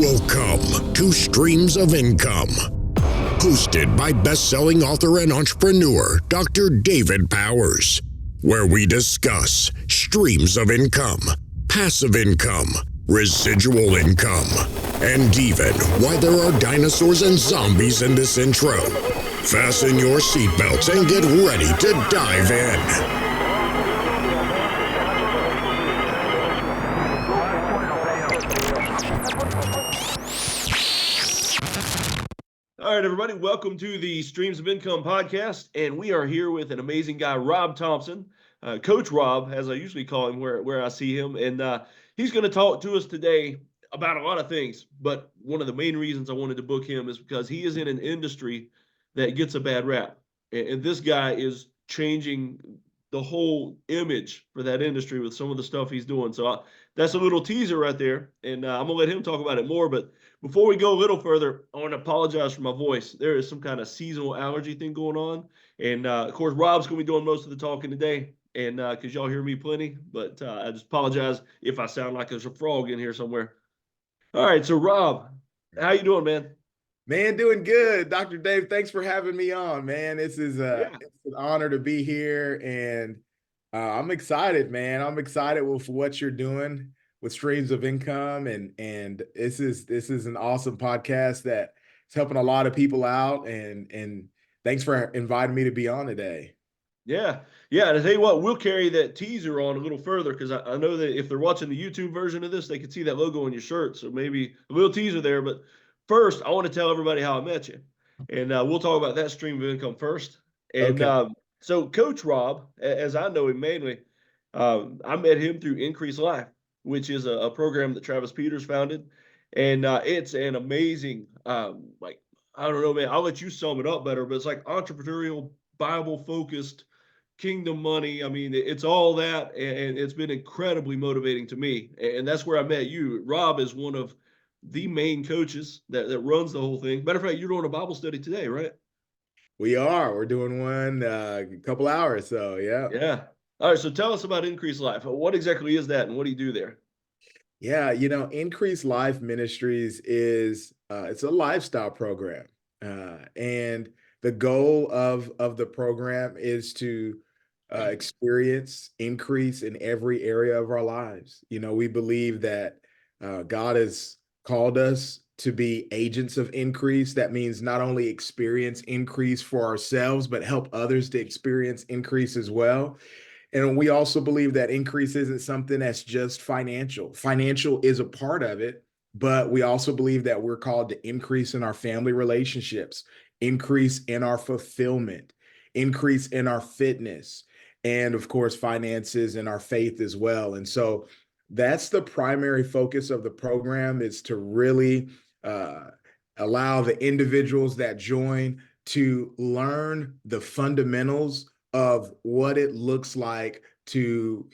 Welcome to Streams of Income, hosted by best-selling author and entrepreneur Dr. David Powers, where we discuss streams of income, passive income, residual income, and even why there are dinosaurs and zombies in this intro. Fasten your seatbelts and get ready to dive in. All right, everybody, welcome to the Streams of Income podcast, and we are here with an amazing guy, Rob Thompson, Coach Rob, as I usually call him where I see him, and he's going to talk to us today about a lot of things, but one of the main reasons I wanted to book him is because he is in an industry that gets a bad rap, and this guy is changing the whole image for that industry with some of the stuff he's doing. So that's a little teaser right there, and I'm going to let him talk about it more, but before we go a little further, I want to apologize for my voice. There is some kind of seasonal allergy thing going on. And, of course, Rob's going to be doing most of the talking today, and because y'all hear me plenty. But I just apologize if I sound like there's a frog in here somewhere. All right, so, Rob, how you doing, man? Man, doing good. Dr. Dave, thanks for having me on, man. This is it's an honor to be here, and I'm excited, man. I'm excited for what you're doing with Streams of Income, and this is an awesome podcast that is helping a lot of people out, and thanks for inviting me to be on today. Yeah. And I tell you what, we'll carry that teaser on a little further because I know that if they're watching the YouTube version of this, they can see that logo on your shirt. So maybe a little teaser there. But first, I want to tell everybody how I met you. And we'll talk about that stream of income first. And Okay. So Coach Rob, as I know him mainly, I met him through Increase Life, which is a program that Travis Peters founded. And it's an amazing, I don't know, man, I'll let you sum it up better, but it's like entrepreneurial, Bible-focused, kingdom money. I mean, it's all that, and it's been incredibly motivating to me. And that's where I met you. Rob is one of the main coaches that runs the whole thing. Matter of fact, you're doing a Bible study today, right? We're doing one a couple hours, so yeah. Yeah. All right, so tell us about Increase Life. What exactly is that, and what do you do there? Yeah, Increase Life Ministries is it's a lifestyle program, and the goal of the program is to experience increase in every area of our lives. We believe that God has called us to be agents of increase. That means not only experience increase for ourselves, but help others to experience increase as well. And we also believe that increase isn't something that's just financial. Financial is a part of it, but we also believe that we're called to increase in our family relationships, increase in our fulfillment, increase in our fitness, and of course, finances and our faith as well. And so that's the primary focus of the program, is to really allow the individuals that join to learn the fundamentals of what it looks like to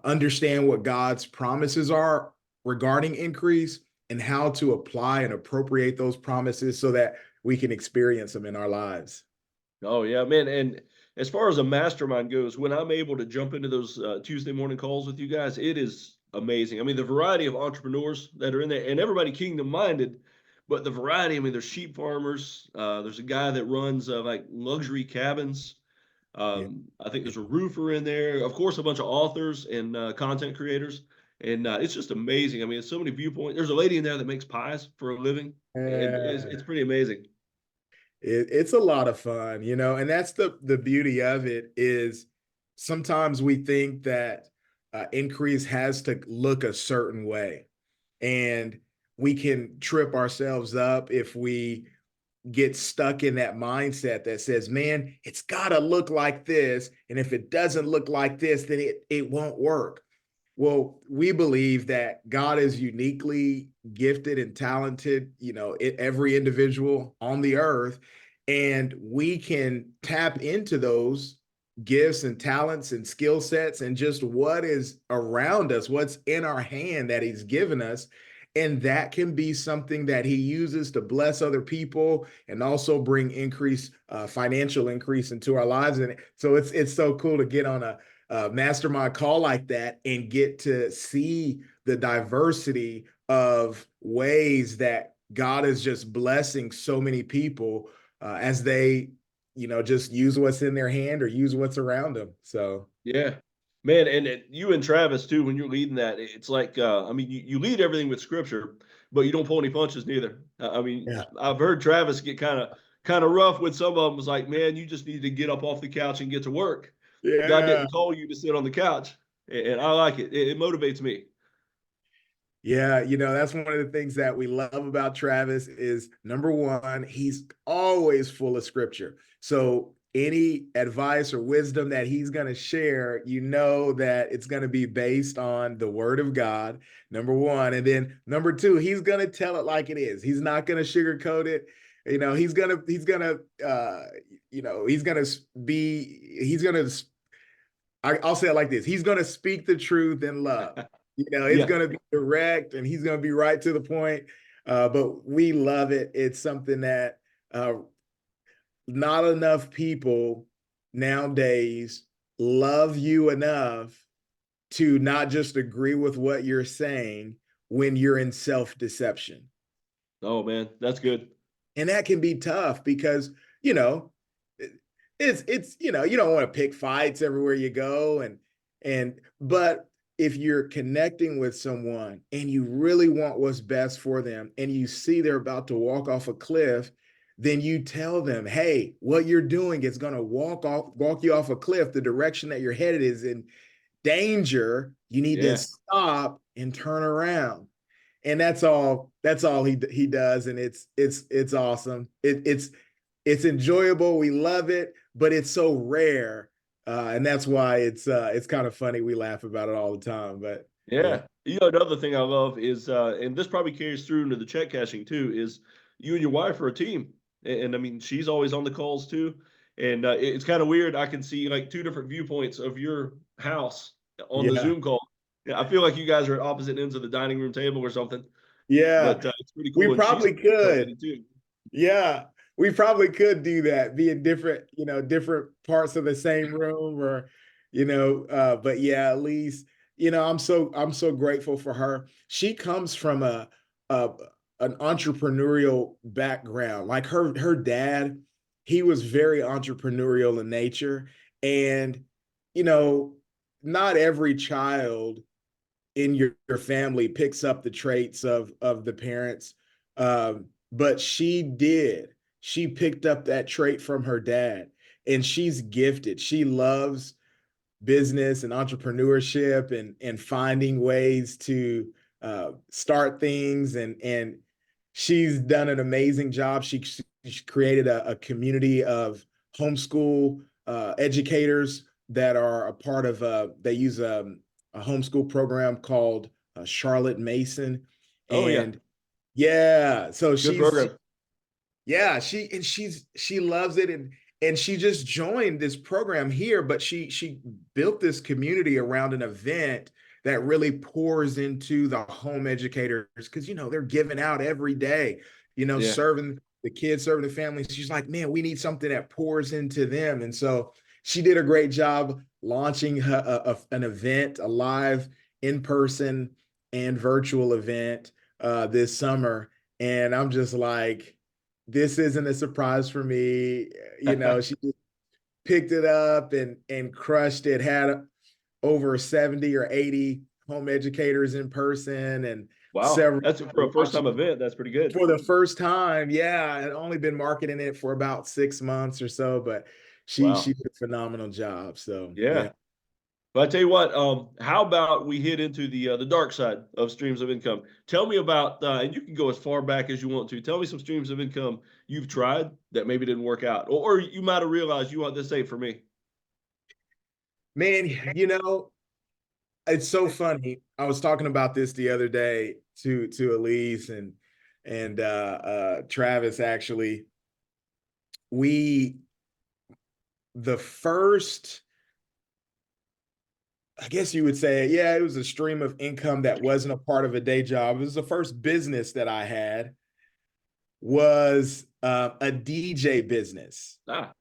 understand what God's promises are regarding increase and how to apply and appropriate those promises so that we can experience them in our lives. Oh, yeah, man. And as far as a mastermind goes, when I'm able to jump into those Tuesday morning calls with you guys, it is amazing. I mean, the variety of entrepreneurs that are in there, and everybody kingdom minded, but the variety, I mean, there's sheep farmers. There's a guy that runs like luxury cabins. Yeah. I think there's a roofer in there, of course, a bunch of authors and content creators. And it's just amazing. I mean, it's so many viewpoints. There's a lady in there that makes pies for a living, and it's pretty amazing. It's a lot of fun, and that's the beauty of it. Is sometimes we think that increase has to look a certain way, and we can trip ourselves up if we get stuck in that mindset that says, man, it's got to look like this, and if it doesn't look like this, then it won't work. Well, we believe that God is uniquely gifted and talented, every individual on the earth, and we can tap into those gifts and talents and skill sets and just what is around us, what's in our hand that he's given us. And that can be something that he uses to bless other people and also bring financial increase into our lives. And so it's so cool to get on a mastermind call like that and get to see the diversity of ways that God is just blessing so many people as they, just use what's in their hand or use what's around them. So Yeah. Man, and you and Travis too, when you're leading that, it's like I mean, you lead everything with scripture, but you don't pull any punches neither. I mean, yeah, I've heard Travis get kind of rough with some of them. Was like, man, you just need to get up off the couch and get to work. God yeah. didn't call you to sit on the couch, and I like it. It motivates me. Yeah, that's one of the things that we love about Travis is number one, he's always full of scripture. So any advice or wisdom that he's going to share, that it's going to be based on the word of God, number one. And then number two, he's going to tell it like it is. He's not going to sugarcoat it. I'll say it like this. He's going to speak the truth in love. It's Yeah. going to be direct and he's going to be right to the point. But we love it. It's something that not enough people nowadays love you enough to not just agree with what you're saying when you're in self-deception. Oh man, that's good. And that can be tough because, you know, it's you don't want to pick fights everywhere you go but if you're connecting with someone and you really want what's best for them and you see they're about to walk off a cliff, then you tell them, hey, what you're doing is going to walk you off a cliff. The direction that you're headed is in danger. You need to Yeah. stop and turn around. And that's all he does, and it's awesome. It's enjoyable. We love it, but it's so rare, and that's why it's kind of funny. We laugh about it all the time. But yeah, Yeah. Another thing I love is, and this probably carries through into the check cashing too, is you and your wife are a team. And I mean, she's always on the calls too. And it's kind of weird. I can see like two different viewpoints of your house on the yeah, Zoom call. Yeah, I feel like you guys are at opposite ends of the dining room table or something, yeah. but it's pretty We cool. And she's probably could. motivated too. Yeah, we probably could do that, be in different parts of the same room or, but yeah, at least, I'm so grateful for her. She comes from a an entrepreneurial background. Like her dad, he was very entrepreneurial in nature. And, you know, not every child in your family picks up the traits of the parents. But she did. She picked up that trait from her dad, and she's gifted. She loves business and entrepreneurship and finding ways to start things and she's done an amazing job. She created a community of homeschool educators that are a part of they use a homeschool program called Charlotte Mason. Oh yeah. And yeah, so Good she's program. yeah, she loves it and she just joined this program here, but she built this community around an event that really pours into the home educators because they're giving out every day, Yeah. serving the kids, serving the families. She's like, man, we need something that pours into them. And so she did a great job launching an event, a live in-person and virtual event this summer. And I'm just like, this isn't a surprise for me. She just picked it up and crushed it, had over 70 or 80 home educators in person and Wow. several That's for a first time launches event. That's pretty good. for the first time. Yeah, I'd only been marketing it for about 6 months or so, but she Wow. did a phenomenal job. So yeah. Yeah. But I tell you what, how about we hit into the dark side of streams of income? Tell me about, and you can go as far back as you want to. Tell me some streams of income you've tried that maybe didn't work out, or you might have realized you want this ain't for me. Man, it's so funny. I was talking about this the other day to Elise and Travis actually. We the first, I guess you would say, yeah, it was a stream of income that wasn't a part of a day job. It was the first business that I had was a DJ business. Ah,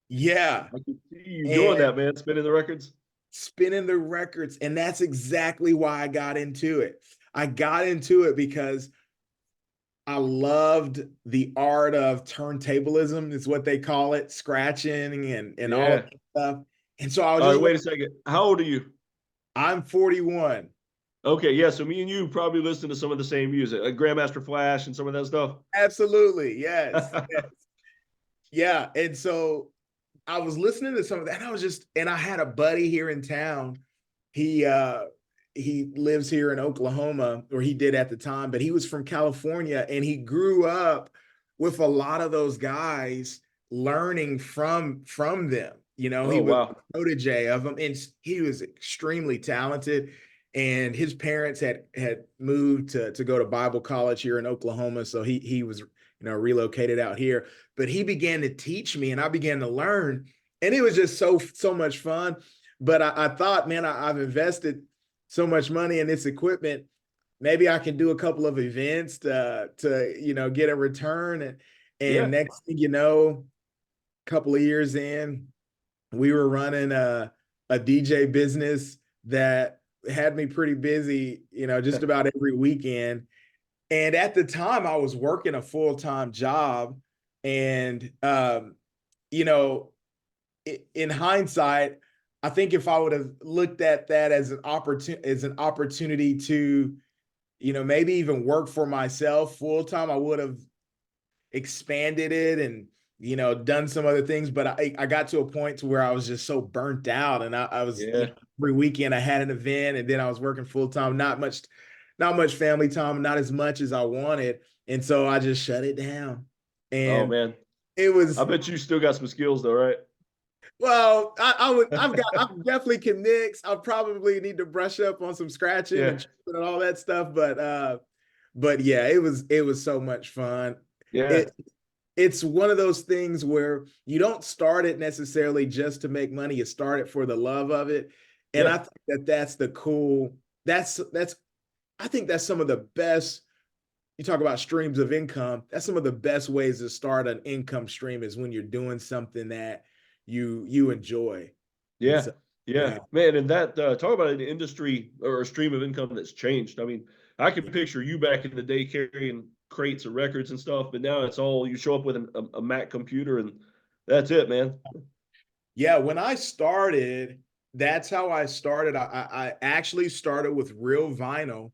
Yeah, I can see you doing and that, man. Spinning the records. spinning the records, and that's exactly why I got into it. I got into it because I loved the art of turntablism, is what they call it, scratching and all of Yeah. that stuff. And so I was All right, just, wait a second. How old are you? I'm 41. Okay, yeah. So me and you probably listen to some of the same music, like Grandmaster Flash and some of that stuff. Absolutely. Yes. Yeah. And so I was listening to some of that. And I was just, and I had a buddy here in town. He lives here in Oklahoma, or he did at the time, but he was from California and he grew up with a lot of those guys, learning from them. You know, he Oh was wow. a protege of them, and he was extremely talented. And his parents had moved to go to Bible college here in Oklahoma, so he was, relocated out here. But he began to teach me, and I began to learn, and it was just so much fun. But I thought, man, I've invested so much money in this equipment. Maybe I can do a couple of events to get a return. And Yeah. next thing you know, a couple of years in, we were running a DJ business that had me pretty busy, just about every weekend. And at the time, I was working a full-time job. And, you know, in hindsight, I think if I would have looked at that as an opportunity to, maybe even work for myself full time, I would have expanded it and done some other things. But I got to a point to where I was just so burnt out, and I was, Yeah. every weekend I had an event, and then I was working full time, not much family time, not as much as I wanted, and so I just shut it down. Oh And man. it I was, bet you still got some skills though, right? well, I definitely can mix. I probably need to brush up on some scratching Yeah. and tripping and all that stuff. But yeah, it was so much fun. Yeah. It it's one of those things where you don't start it necessarily just to make money. You start it for the love of it. And Yeah. I think that's the cool, that's I think that's some of the best. You talk about streams of income. That's some of the best ways to start an income stream, is when you're doing something that you enjoy. And Yeah. so, Yeah. yeah, Man, and that talk about an industry or a stream of income that's changed. I mean, I can picture you back in the day carrying crates of records and stuff, but now it's all you show up with a Mac computer and that's it, man. yeah. When I started, that's how I started. I actually started with real vinyl,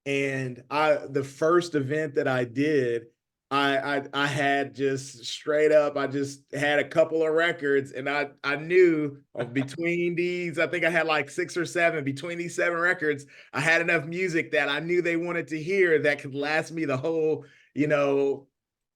and the first event that I did, I had just straight up. I just had a couple of records, and I knew between these, I think I had like 6 or 7. Between these 7 records, I had enough music that I knew they wanted to hear that could last me the whole,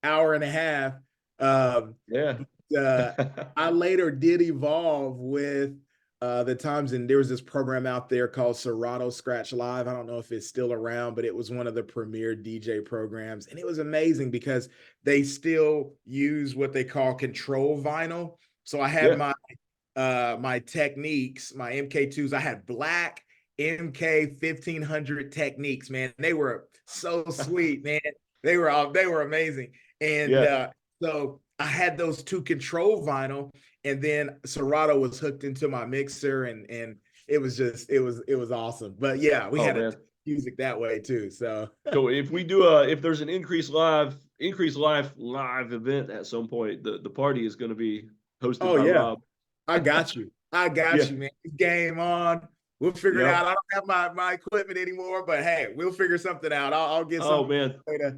hour and a half. Um, Yeah. uh, I later did evolve with the times, and there was this program out there called Serato Scratch Live. I don't know if it's still around, but it was one of the premier DJ programs, and it was amazing because they still use what they call control vinyl. So I had Yeah. my techniques, my MK2s. I had black MK 1500 techniques. Man, they were so sweet, man. They were amazing, and Yeah. so I had those two control vinyl, and then Serato was hooked into my mixer, and it was awesome. But yeah, we Oh had a man. music that way too. So So if we do if there's an increased live event at some point, the party is going to be hosted oh by yeah, Rob. I got you. I got Yeah. you, man. Game on. We'll figure it out. Yep. I don't have my equipment anymore, but hey, we'll figure something out. I'll get Oh some man. way to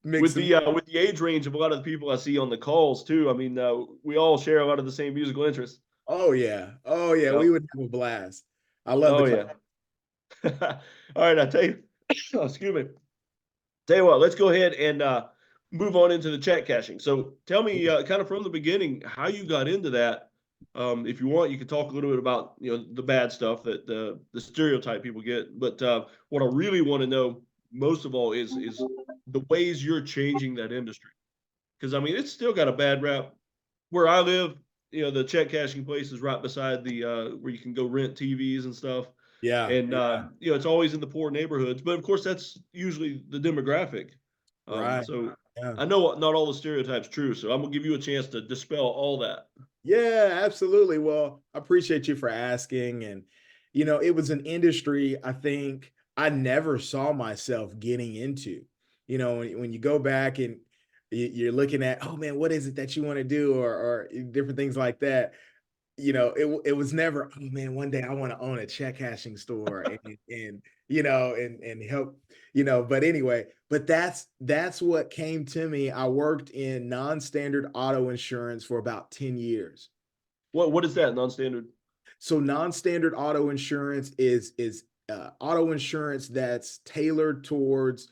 mix some. With the age range of a lot of the people I see on the calls too. I mean, we all share a lot of the same musical interests. Oh yeah. Oh yeah. We Yep. would have a blast. I love the Oh class. yeah. All right, I tell you. Excuse me. Tell you what, let's go ahead and move on into the chat caching. So tell me, kind of from the beginning, how you got into that. If you want, you can talk a little bit about the bad stuff that the stereotype people get. But what I really want to know most of all is the ways you're changing that industry. Because I mean, it's still got a bad rap. Where I live, the check cashing place is right beside the where you can go rent TVs and stuff. Yeah. And it's always in the poor neighborhoods, but of course that's usually the demographic. Right. So Yeah. I know not all the stereotypes true, so I'm gonna give you a chance to dispel all that. Yeah, absolutely. Well, I appreciate you for asking. And, it was an industry I think I never saw myself getting into. when you go back and you're looking at, oh man, what is it that you want to do, or different things like that. It was never, oh man, one day I want to own a check cashing store and help, but anyway, but that's what came to me. I worked in non-standard auto insurance for about 10 years. What is that non-standard? So non-standard auto insurance is auto insurance that's tailored towards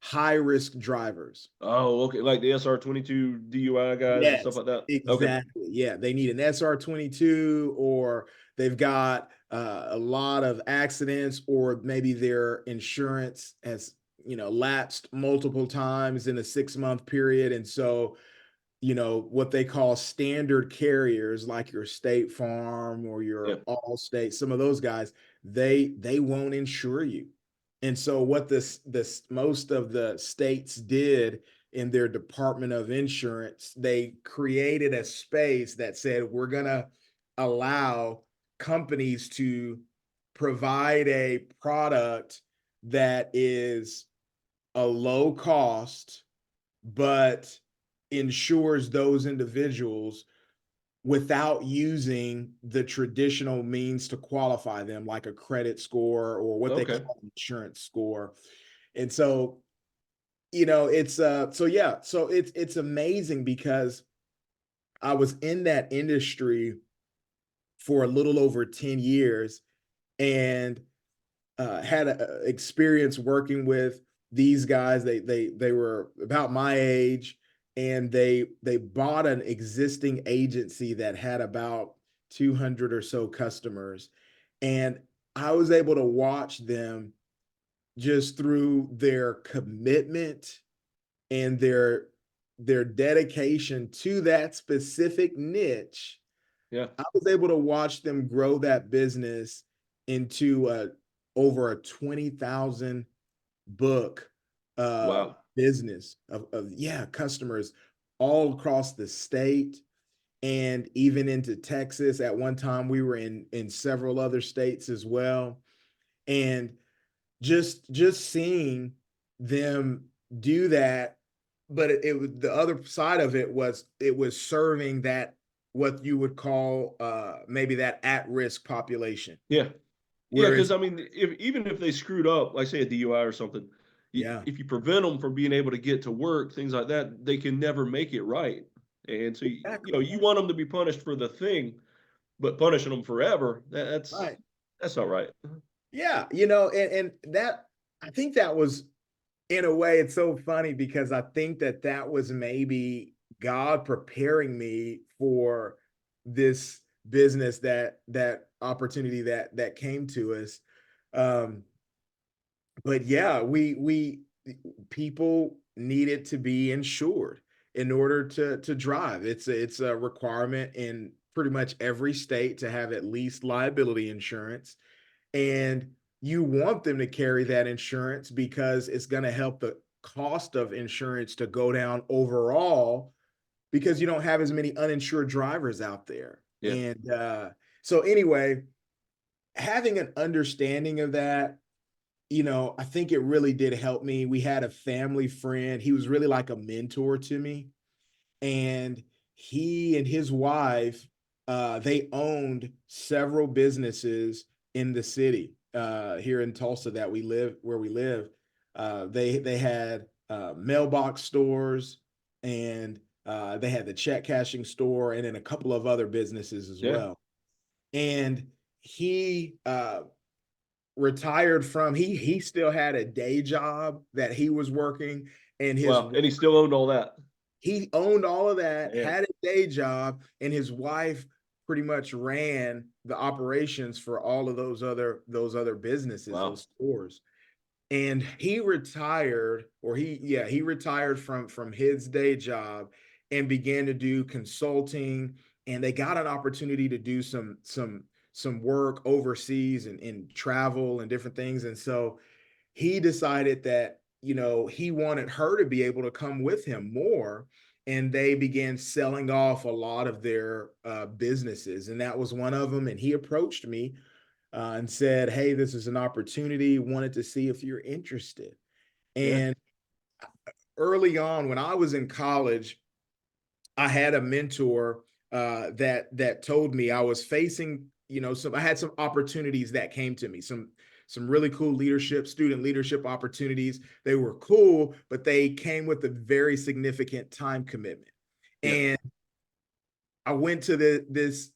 high risk drivers. Oh, okay, like the SR22 DUI guys and stuff Yes, like that. Okay. exactly. Yeah, they need an SR22, or they've got a lot of accidents, or maybe their insurance has, lapsed multiple times in a 6-month period. And so, what they call standard carriers like your State Farm or Yeah. your Allstate, some of those guys, they won't insure you. And so what this most of the states did in their Department of Insurance, they created a space that said, we're going to allow companies to provide a product that is a low cost, but insures those individuals without using the traditional means to qualify them, like a credit score or what they Okay. call an insurance score. And so, it's amazing because I was in that industry for a little over 10 years, and had a experience working with these guys. They were about my age, and they bought an existing agency that had about 200 or so customers, and I was able to watch them just through their commitment and their dedication to that specific niche. Yeah. I was able to watch them grow that business into over a 20,000 book Wow. business of customers all across the state, and even into Texas. At one time we were in several other states as well. And just seeing them do that. But it was, the other side of it was serving that, what you would call maybe that at-risk population. Yeah. Yeah, because Whereas, I mean, even if they screwed up, like say a DUI or something, yeah, if you prevent them from being able to get to work, things like that, they can never make it right. And so exactly. you want them to be punished for the thing, but punishing them forever, Right. that's not right. Yeah, and that, I think that was, in a way, it's so funny because I think that was maybe God preparing me for this business, that opportunity that came to us. Um, but yeah, we people needed to be insured in order to drive. It's a requirement in pretty much every state to have at least liability insurance, and you want them to carry that insurance because it's going to help the cost of insurance to go down overall, because you don't have as many uninsured drivers out there. Yeah. And so anyway, having an understanding of that, I think it really did help me. We had a family friend. He was really like a mentor to me. And he and his wife, they owned several businesses in the city here in Tulsa that where we live. They had mailbox stores, and they had the check cashing store, and then a couple of other businesses as Yeah. well. And he retired from, he still had a day job that he was working, and Wow. And he still owned all that. he owned all of that, Man. had a day job, and his wife pretty much ran the operations for all of those other businesses, Wow. those stores. And he retired, or he retired from his day job and began to do consulting. And they got an opportunity to do some work overseas and travel and different things. And so he decided that, he wanted her to be able to come with him more. And they began selling off a lot of their businesses. And that was one of them. And he approached me and said, hey, this is an opportunity. Wanted to see if you're interested. Yeah. And early on when I was in college, I had a mentor that told me I was facing, I had some opportunities that came to me, some really cool student leadership opportunities. They were cool, but they came with a very significant time commitment. Yeah. And I went to this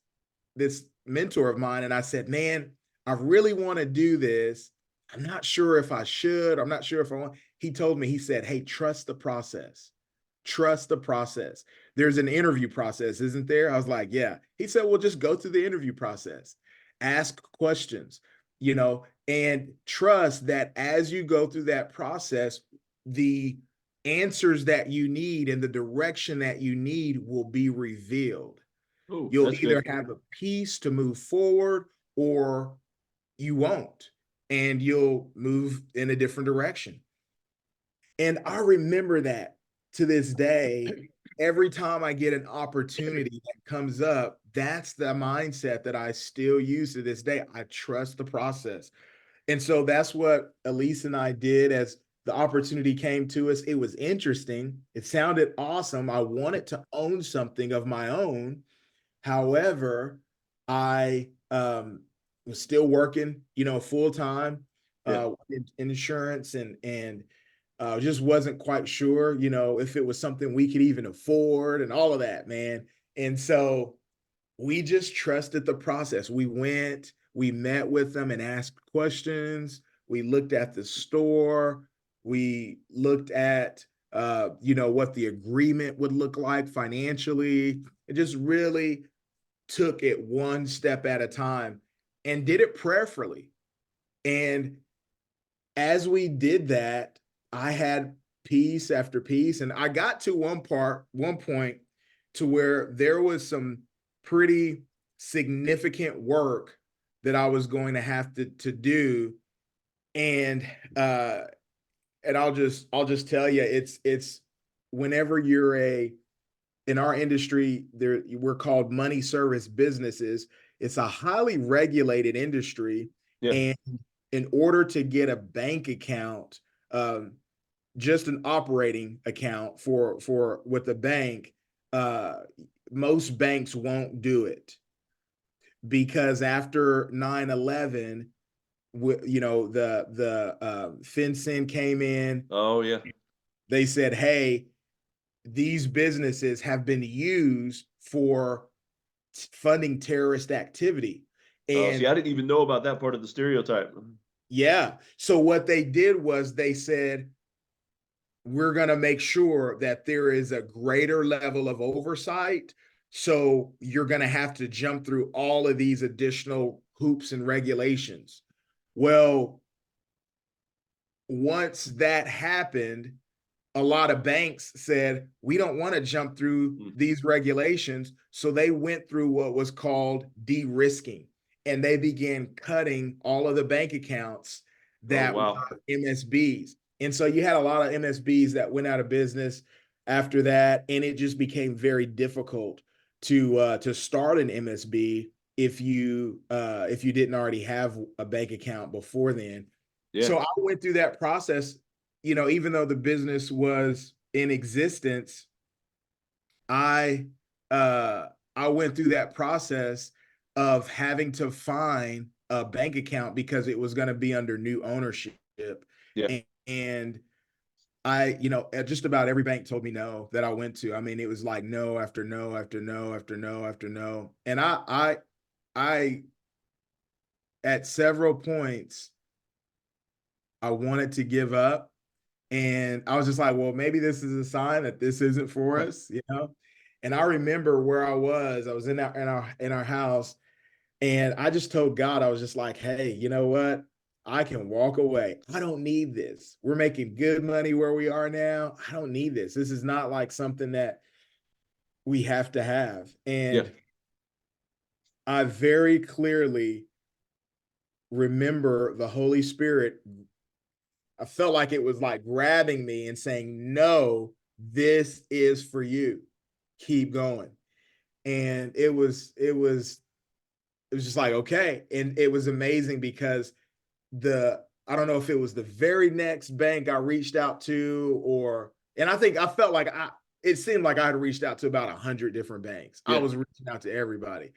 mentor of mine and I said, man, I really want to do this. I'm not sure if I should. I'm not sure if I want. He told me, he said, hey, trust the process. Trust the process. There's an interview process, isn't there? I was like, yeah. He said, well, just go through the interview process, ask questions, and trust that as you go through that process, the answers that you need and the direction that you need will be revealed. Ooh, You'll that's either good. have a piece to move forward or you won't, and you'll move in a different direction. And I remember that to this day. Every time I get an opportunity that comes up, that's the mindset that I still use to this day. I trust the process. And so that's what Elise and I did as the opportunity came to us. It was interesting. It sounded awesome. I wanted to own something of my own. However, I was still working, full time Yeah. in insurance, and just wasn't quite sure, if it was something we could even afford and all of that, man. And so we just trusted the process. We met with them and asked questions. We looked at the store. We looked at, what the agreement would look like financially. It just really took it one step at a time and did it prayerfully. And as we did that, I had piece after piece. And I got to one point to where there was some pretty significant work that I was going to have to do. And and I'll just tell you, it's whenever you're in our industry, we're called money service businesses. It's a highly regulated industry. Yeah. And in order to get a bank account, um, just an operating account for with a bank, uh, most banks won't do it because after 9/11, the FinCEN came in. Oh, yeah. They said, hey, these businesses have been used for funding terrorist activity. Oh, see, And I didn't even know about that part of the stereotype. yeah, so what they did was they said, we're going to make sure that there is a greater level of oversight. So you're going to have to jump through all of these additional hoops and regulations. Well, once that happened, a lot of banks said, we don't want to jump through these regulations. So they went through what was called de-risking, and they began cutting all of the bank accounts Oh, that wow. were MSBs. And so you had a lot of MSBs that went out of business after that. And it just became very difficult to start an MSB if you didn't already have a bank account before then. Yeah. So I went through that process, even though the business was in existence. I I went through that process of having to find a bank account because it was going to be under new ownership. Yeah. And I, just about every bank told me no that I went to. I mean, it was like no after no after no after no after no. And I at several points I wanted to give up. And I was just like, well, maybe this is a sign that this isn't for us, And I remember where I was in our house, and I just told God, I was just like, hey, you know what? I can walk away. I don't need this. We're making good money where we are now. I don't need this. This is not like something that we have to have. Yeah. And I very clearly remember the Holy Spirit. I felt like it was like grabbing me and saying, no, this is for you. Keep going. And it was just like, okay. And it was amazing because I don't know if it was the very next bank I reached out to or And I think I felt like it seemed like I had reached out to about 100 different banks. I Yeah. was reaching out to everybody.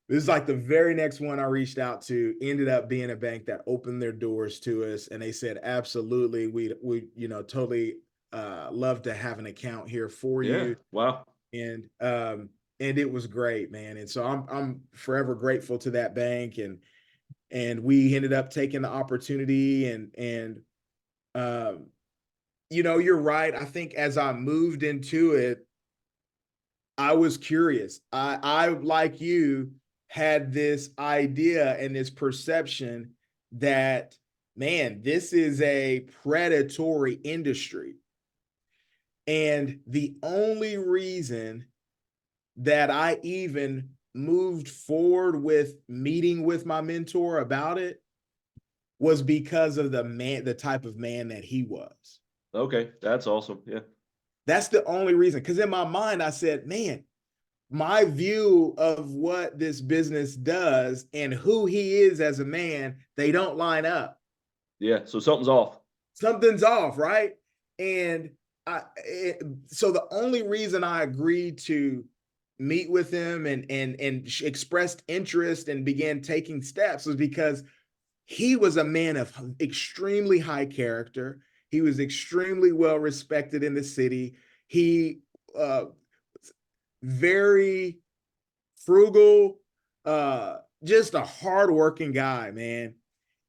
This is like the very next one I reached out to ended up being a bank that opened their doors to us. And they said, absolutely, we totally love to have an account here for Yeah. you. Wow. And it was great, man. And so I'm forever grateful to that bank. And we ended up taking the opportunity and you're right. I think as I moved into it, I was curious. I like you had this idea and this perception that, man, this is a predatory industry. And the only reason that I even moved forward with meeting with my mentor about it was because of the type of man that he was. Okay. That's awesome. Yeah. That's the only reason. Because in my mind, I said, man, my view of what this business does and who he is as a man, they don't line up. Yeah. So something's off. Something's off, right? And so the only reason I agreed to meet with him and expressed interest and began taking steps was because he was a man of extremely high character. He was extremely well respected in the city. He very frugal, just a hardworking guy, man.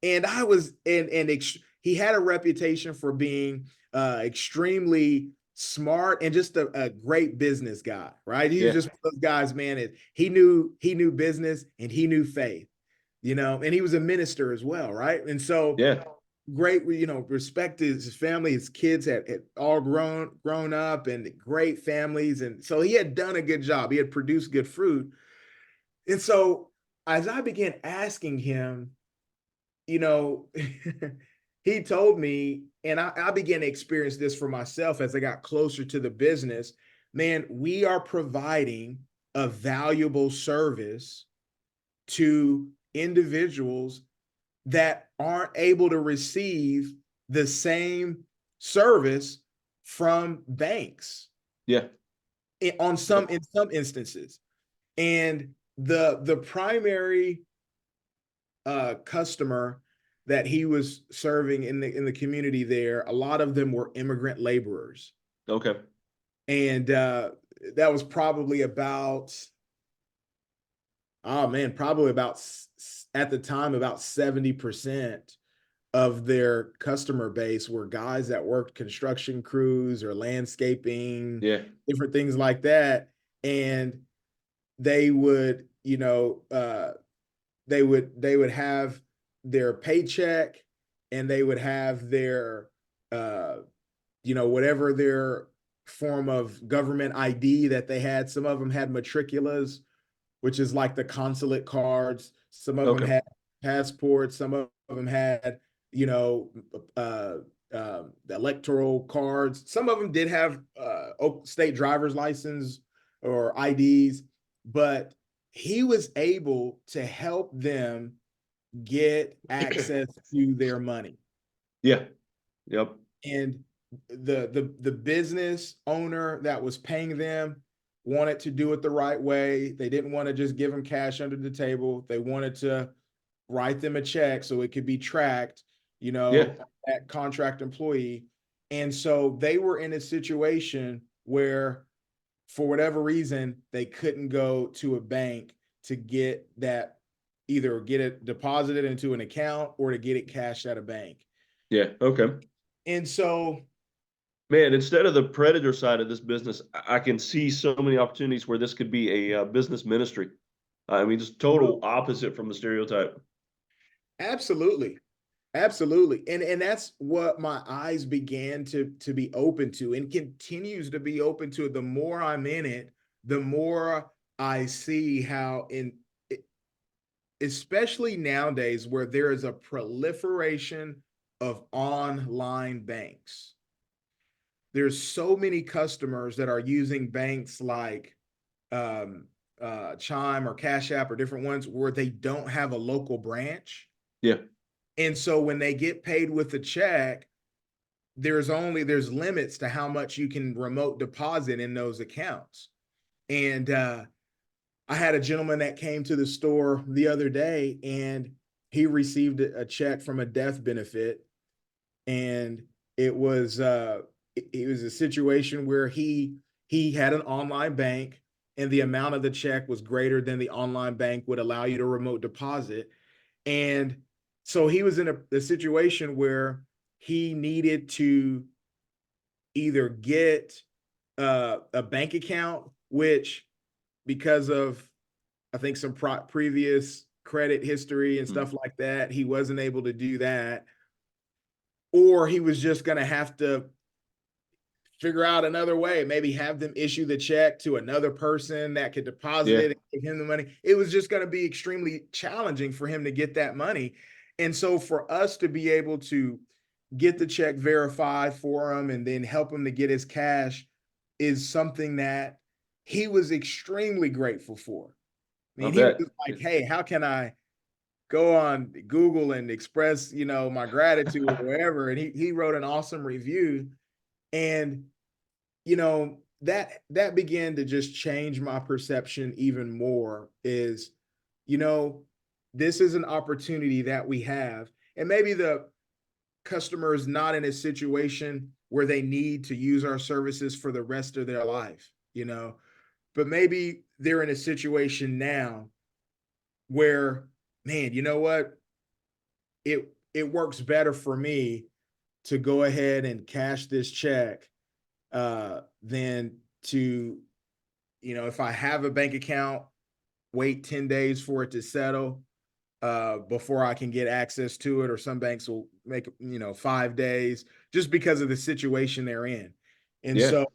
And I was, he had a reputation for being extremely smart and just a great business guy, right? He was just one of those guys, man. He knew business and he knew faith, and he was a minister as well, right? And so, yeah, great, respect his family. His kids had all grown up and great families, and so he had done a good job. He had produced good fruit. And so as I began asking him, he told me, and I began to experience this for myself as I got closer to the business. Man, we are providing a valuable service to individuals that aren't able to receive the same service from banks yeah. in some instances. And the primary customer that he was serving in the community there, a lot of them were immigrant laborers. Okay. And that was probably about, probably about, at the time, about 70% of their customer base were guys that worked construction crews or landscaping, Yeah. different things like that. And they would, they would have their paycheck and they would have their, whatever their form of government ID that they had. Some of them had matriculas, which is like the consulate cards. Some of them Okay. had passports. Some of them had, the electoral cards. Some of them did have state driver's license or IDs, but he was able to help them get access to their money. Yeah. Yep. And the business owner that was paying them wanted to do it the right way. They didn't want to just give them cash under the table. They wanted to write them a check so it could be tracked, Yeah. at contract employee. And so they were in a situation where, for whatever reason, they couldn't go to a bank to get that, either get it deposited into an account or to get it cashed at a bank. Yeah. Okay. And so, Man, instead of the predator side of this business, I can see so many opportunities where this could be a business ministry. I mean, just total opposite from the stereotype. absolutely. Absolutely. And that's what my eyes began to be open to and continues to be open to. The more I'm in it, the more I see how especially nowadays where there is a proliferation of online banks. There's so many customers that are using banks like Chime or Cash App or different ones where they don't have a local branch. Yeah. And so when they get paid with a check, there's limits to how much you can remote deposit in those accounts. And I had a gentleman that came to the store the other day, and he received a check from a death benefit, and it was a situation where he had an online bank, and the amount of the check was greater than the online bank would allow you to remote deposit. And so he was in a situation where he needed to either get a bank account, which, because of, I think, some previous credit history and stuff like that, he wasn't able to do that. Or he was just going to have to figure out another way, maybe have them issue the check to another person that could deposit it and give him the money. It was just going to be extremely challenging for him to get that money. And so for us to be able to get the check verified for him and then help him to get his cash is something that he was extremely grateful for. I mean, he was like, hey, how can I go on Google and express, my gratitude or wherever? And he wrote an awesome review. And, that began to just change my perception even more is, this is an opportunity that we have. And maybe the customer is not in a situation where they need to use our services for the rest of their life, but maybe they're in a situation now where, man, you know what? It works better for me to go ahead and cash this check than to, if I have a bank account, wait 10 days for it to settle before I can get access to it. Or some banks will make, 5 days just because of the situation they're in. And so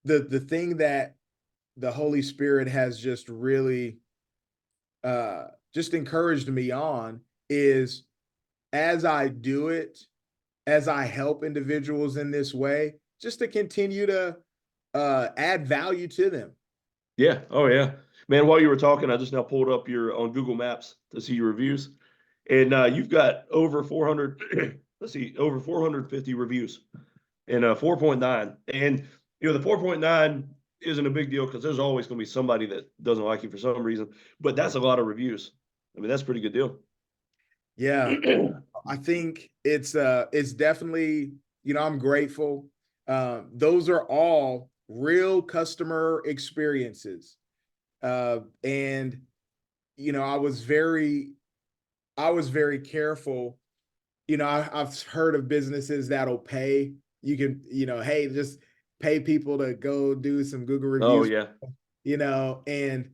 the thing that the Holy Spirit has just really just encouraged me on is, as I do it, as I help individuals in this way, just to continue to add value to them. Yeah. Oh, yeah. Man, while you were talking, I just now pulled up on Google Maps to see your reviews. And you've got over 400, over 450 reviews and 4.9. And, the 4.9 isn't a big deal because there's always going to be somebody that doesn't like you for some reason. But that's a lot of reviews. I mean, that's a pretty good deal. Yeah. I think it's definitely, I'm grateful. Those are all real customer experiences. And, I was very careful. I've heard of businesses that'll pay. You can, hey, just pay people to go do some Google reviews. Oh, yeah. And,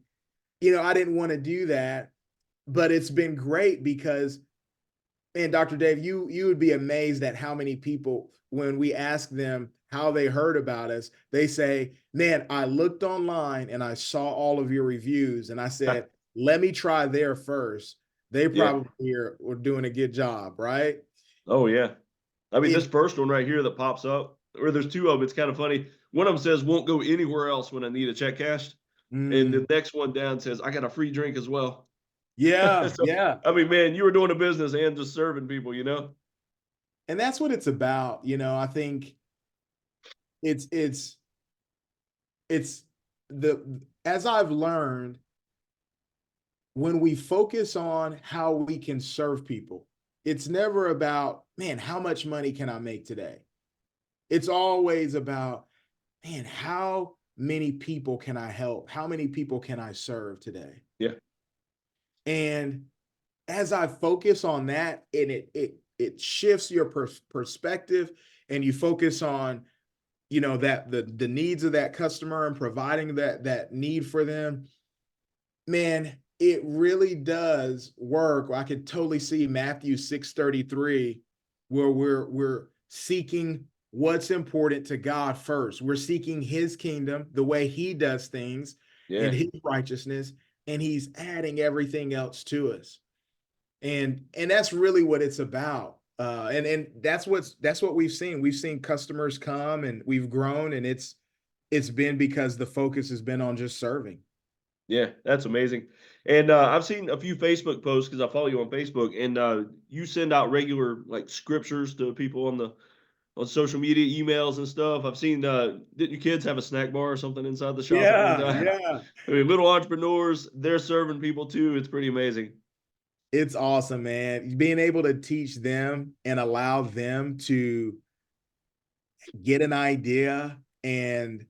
I didn't want to do that, but it's been great because, man, Dr. Dave, you would be amazed at how many people, when we ask them how they heard about us, they say, man, I looked online and I saw all of your reviews and I said, let me try there first. They probably were doing a good job, right? Oh, yeah. I mean, this first one right here that pops up, or there's two of them, it's kind of funny. One of them says, won't go anywhere else when I need a check cashed. And the next one down says, I got a free drink as well. Yeah, So, yeah. I mean, man, you were doing a business and just serving people, And that's what it's about. I think it's as I've learned, when we focus on how we can serve people, it's never about, man, how much money can I make today? It's always about, man, how many people can I help? How many people can I serve today? Yeah. And as I focus on that, and it shifts your perspective, and you focus on, that the needs of that customer and providing that need for them, man, it really does work. I could totally see Matthew 6:33, where we're seeking what's important to God first. We're seeking his kingdom, the way he does things, and his righteousness, and he's adding everything else to us. And that's really what it's about. And that's what we've seen. We've seen customers come and we've grown, and it's been because the focus has been on just serving. Yeah, that's amazing. And I've seen a few Facebook posts because I follow you on Facebook, and you send out regular like scriptures to people on on social media, emails and stuff. I've seen, didn't your kids have a snack bar or something inside the shop at one Yeah, time? yeah. I mean, little entrepreneurs, they're serving people too. It's pretty amazing. It's awesome, man. Being able to teach them and allow them to get an idea and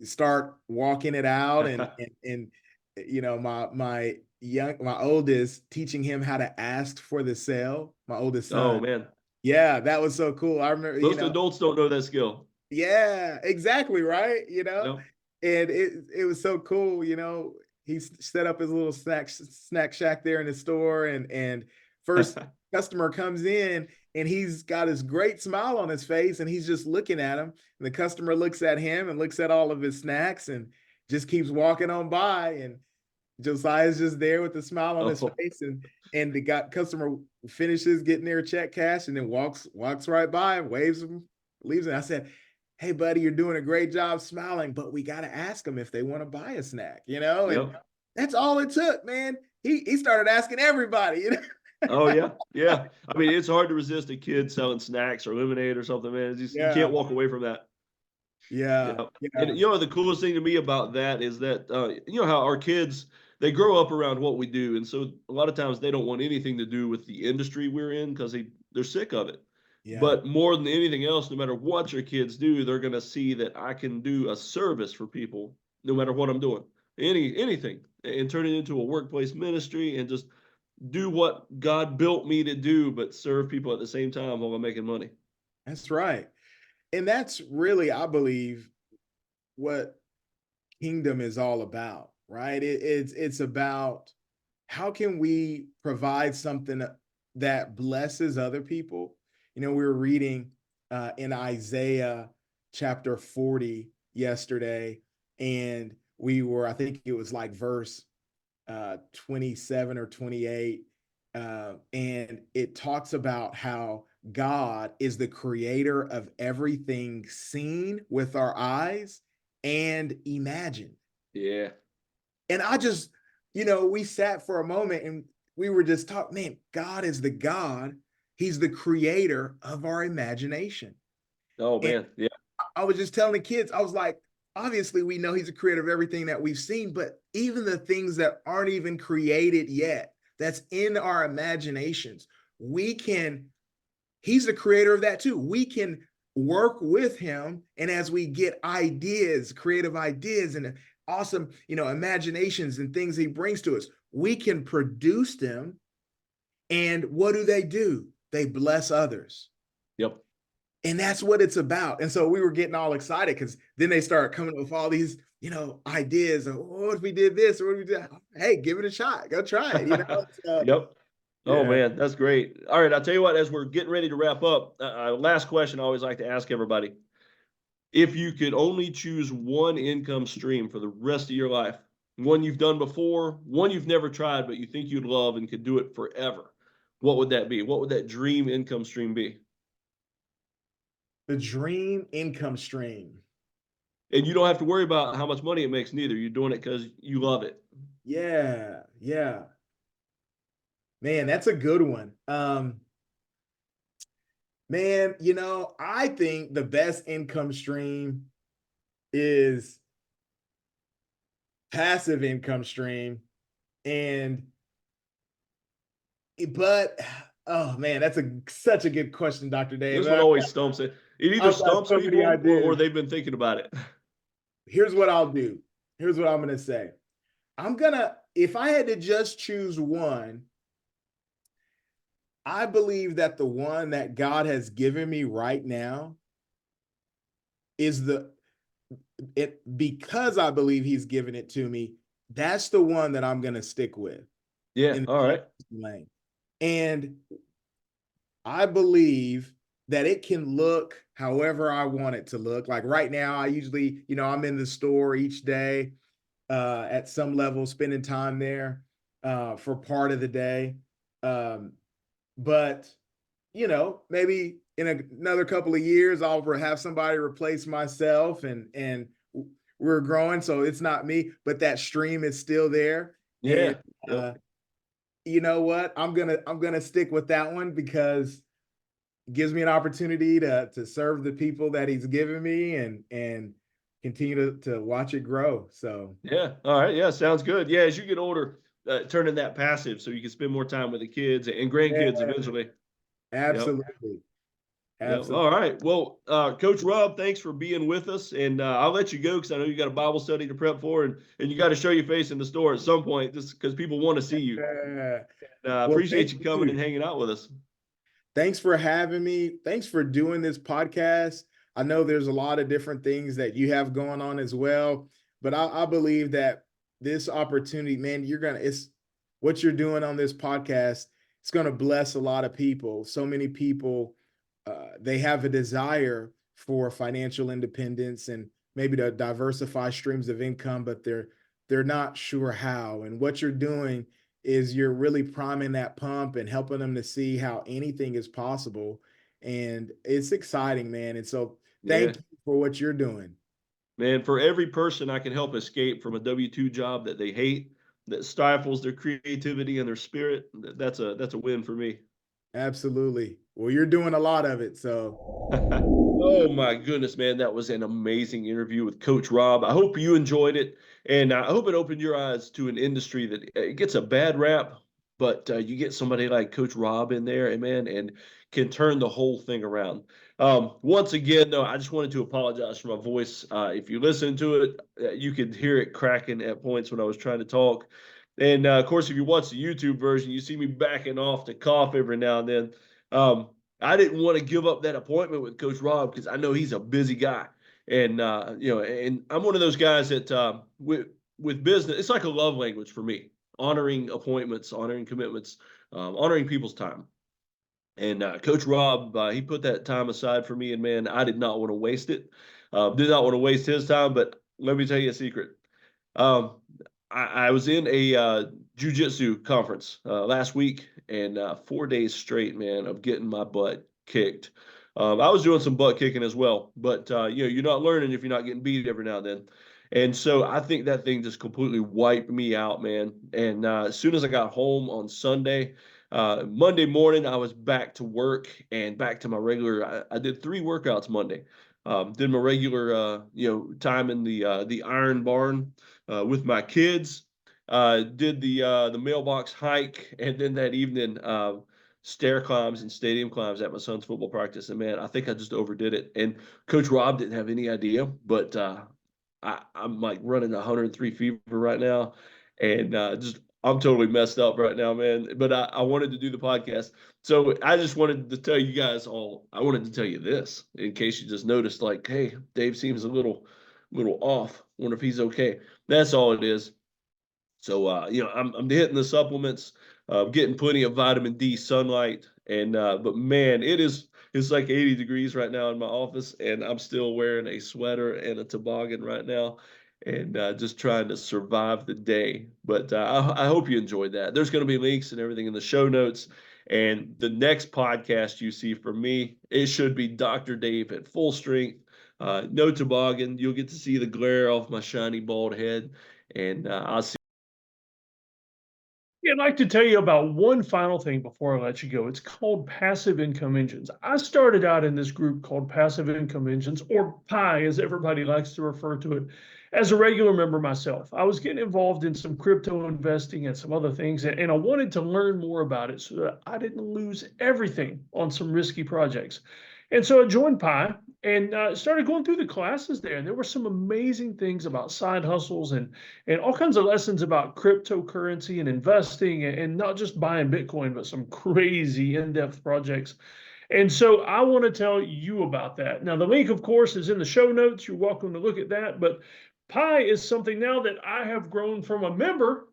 start walking it out and my oldest, teaching him how to ask for the sale, my oldest Oh son. man, Yeah, that was so cool. I remember, most adults don't know that skill. yeah, exactly, right? Yep. And it was so cool, he set up his little snack shack there in the store, and first customer comes in, and he's got his great smile on his face, and he's just looking at him, and the customer looks at him and looks at all of his snacks and just keeps walking on by, and Josiah's just there with a smile on his Oh, face, and the customer finishes getting their check cash, and then walks right by and waves him, leaves it. I said, "Hey, buddy, you're doing a great job smiling, but we got to ask them if they want to buy a snack, And yep. that's all it took, man. He started asking everybody. Oh yeah, yeah. I mean, it's hard to resist a kid selling snacks or lemonade or something, man. It's just, you Yeah, can't walk away from that. yeah, Yeah. yeah, And the coolest thing to me about that is that how our kids, they grow up around what we do, and so a lot of times they don't want anything to do with the industry we're in because they're sick of it. yeah. But more than anything else, no matter what your kids do, they're going to see that I can do a service for people, no matter what I'm doing, anything, and turn it into a workplace ministry and just do what God built me to do, but serve people at the same time while I'm making money. That's right. And that's really, I believe, what kingdom is all about, right? It's about how can we provide something that blesses other people. We were reading in Isaiah chapter 40 yesterday, and I think it was like verse 27 or 28, and it talks about how God is the creator of everything seen with our eyes and imagined. Yeah. And I just, we sat for a moment and we were just talking, man, God is the God. He's the creator of our imagination. Oh And man. Yeah. I was just telling the kids, I was like, obviously we know he's the creator of everything that we've seen, but even the things that aren't even created yet, that's in our imaginations, he's the creator of that too. We can work with him. And as we get ideas, creative ideas and awesome, imaginations and things he brings to us, we can produce them. And what do? They bless others. Yep. And that's what it's about. And so we were getting all excited because then they start coming up with all these, ideas of, what if we did this or what if we did? Hey, give it a shot. Go try it. So, Yep. Oh yeah. man, that's great. All right, I'll tell you what. As we're getting ready to wrap up, last question I always like to ask everybody: if you could only choose one income stream for the rest of your life, one you've done before, one you've never tried but you think you'd love and could do it forever, what would that be? What would that dream income stream be? The dream income stream. And you don't have to worry about how much money it makes neither. You're doing it because you love it. Yeah. Yeah. Man, that's a good one. Man, I think the best income stream is passive income stream. But oh man, that's such a good question, Dr. Dave. This one always stumps it. It either I've got stumps so many people or ideas. they've been thinking about it. Here's what I'll do. Here's what I'm gonna say. If I had to just choose one, I believe that the one that God has given me right now is because I believe he's given it to me, that's the one that I'm gonna stick with Yeah. in All the right. lane. And I believe that it can look however I want it to look. Like right now, I usually, I'm in the store each day at some level, spending time there for part of the day. But, maybe in another couple of years, I'll have somebody replace myself and we're growing. So it's not me, but that stream is still there. And Yeah. Yep. you know what? I'm gonna stick with that one because gives me an opportunity to serve the people that he's given me and continue to watch it grow. So Yeah. All right. Yeah. Sounds good. Yeah. As you get older, turning that passive so you can spend more time with the kids and grandkids yeah, eventually. Yep. absolutely. Yeah. Absolutely. All right. Well, Coach Rob, thanks for being with us, and I'll let you go because I know you got a Bible study to prep for, and you got to show your face in the store at some point, just because people want to see you. Yeah. Well, Appreciate thank you coming and you. hanging out with us. Thanks for having me. Thanks for doing this podcast. I know there's a lot of different things that you have going on as well, but I believe that this opportunity, man, it's what you're doing on this podcast. It's going to bless a lot of people. So many people, they have a desire for financial independence and maybe to diversify streams of income, but they're not sure how. And what you're doing is you're really priming that pump and helping them to see how anything is possible. And it's exciting, man. And so Yeah. thank you for what you're doing. Man, for every person I can help escape from a W-2 job that they hate, that stifles their creativity and their spirit, that's a win for me. Absolutely. Well, you're doing a lot of it. So Oh my goodness, man, that was an amazing interview with Coach Rob. I hope you enjoyed it, and I hope it opened your eyes to an industry that it gets a bad rap, but you get somebody like Coach Rob in there, and man, and can turn the whole thing around. Once again, though, I just wanted to apologize for my voice. If you listen to it, you could hear it cracking at points when I was trying to talk. And of course, if you watch the YouTube version, you see me backing off to cough every now and then. Um, I didn't want to give up that appointment with Coach Rob because I know he's a busy guy, and and I'm one of those guys that with business, it's like a love language for me. Honoring appointments, honoring commitments, honoring people's time. And Coach Rob, he put that time aside for me, and man, I did not want to waste it. Did not want to waste his time, but let me tell you a secret. Um, I was in a jujitsu conference last week, and 4 days straight, man, of getting my butt kicked. I was doing some butt kicking as well, but you're not learning if you're not getting beat every now and then. And so I think that thing just completely wiped me out, man. And as soon as I got home on Sunday, Monday morning, I was back to work and back to my regular. I did 3 workouts Monday. Did my regular, time in the Iron Barn with my kids. Did the mailbox hike, and then that evening stair climbs and stadium climbs at my son's football practice. And man, I think I just overdid it. And Coach Rob didn't have any idea, but I'm like running 103 fever right now, and just I'm totally messed up right now, man. But I wanted to do the podcast, so I just wanted to tell you guys all. I wanted to tell you this in case you just noticed, like, hey, Dave seems a little off. Wonder if he's okay. That's all it is. So I'm hitting the supplements, getting plenty of vitamin D sunlight, and but man, it's like 80 degrees right now in my office, and I'm still wearing a sweater and a toboggan right now, and just trying to survive the day. But I hope you enjoyed that. There's going to be links and everything in the show notes. And the next podcast you see from me, it should be Dr. Dave at full strength. No toboggan. You'll get to see the glare off my shiny bald head. And I'll see. Yeah, I'd like to tell you about one final thing before I let you go. It's called Passive Income Engines. I started out in this group called Passive Income Engines, or PI, as everybody likes to refer to it, as a regular member myself. I was getting involved in some crypto investing and some other things, and I wanted to learn more about it so that I didn't lose everything on some risky projects. And so I joined PI and started going through the classes there. And there were some amazing things about side hustles and all kinds of lessons about cryptocurrency and investing and not just buying Bitcoin, but some crazy in-depth projects. And so I want to tell you about that. Now, the link, of course, is in the show notes. You're welcome to look at that. But Pi is something now that I have grown from a member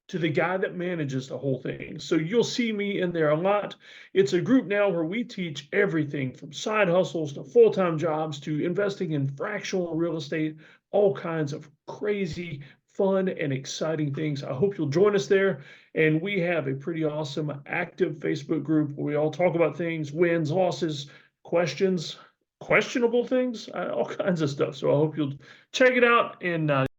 to the guy that manages the whole thing. So you'll see me in there a lot. It's a group now where we teach everything from side hustles to full-time jobs to investing in fractional real estate, all kinds of crazy, fun, and exciting things. I hope you'll join us there. And we have a pretty awesome active Facebook group where we all talk about things, wins, losses, questions, questionable things, all kinds of stuff. So I hope you'll check it out and